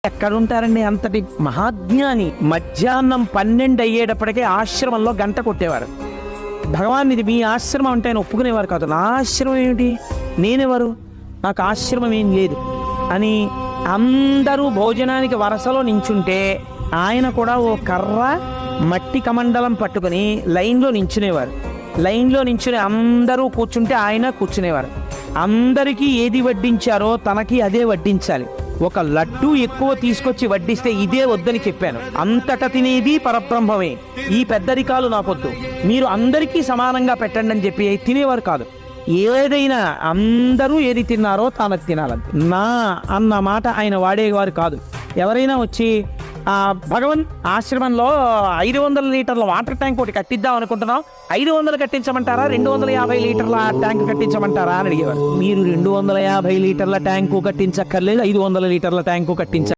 ఎక్కడుంటారండి అంతటి మహాజ్ఞాని? మధ్యాహ్నం 12 అయ్యేటప్పటికే ఆశ్రమంలో గంట కొట్టేవారు. భగవాన్ ఇది మీ ఆశ్రమం అంటే ఆయన ఒప్పుకునేవారు కాదు. నా ఆశ్రమం ఏమిటి, నేనెవరు, నాకు ఆశ్రమం ఏం లేదు అని అందరూ భోజనానికి వరసలో నించుంటే ఆయన కూడా ఓ కర్ర మట్టి కమండలం పట్టుకుని లైన్లో నించునేవారు. లైన్లో నించుని అందరూ కూర్చుంటే ఆయన కూర్చునేవారు. అందరికీ ఏది వడ్డించారో తనకి అదే వడ్డించాలి. ఒక లడ్డు ఎక్కువ తీసుకొచ్చి వడ్డిస్తే ఇదే వద్దని చెప్పాను. అంతట తినేది పరబ్రహ్మమే, ఈ పెద్దరికాలు నాకొద్దు, మీరు అందరికీ సమానంగా పెట్టండి అని చెప్పి తినేవారు కాదు. ఏదైనా అందరూ ఏది తిన్నారో తాను తినాలని నా అన్న మాట ఆయన వాడేవారు కాదు. ఎవరైనా వచ్చి భగవన్ ఆశ్రమంలో 500 లీటర్ల వాటర్ ట్యాంక్ ఒకటి కట్టిద్దాం అనుకుంటున్నాం, 500 కట్టించమంటారా, 250 లీటర్ల ట్యాంక్ కట్టించమంటారా అని అడిగేవారు. మీరు 250 లీటర్ల ట్యాంకు కట్టించక్కర్లేదు, 500 లీటర్ల ట్యాంకు కట్టించ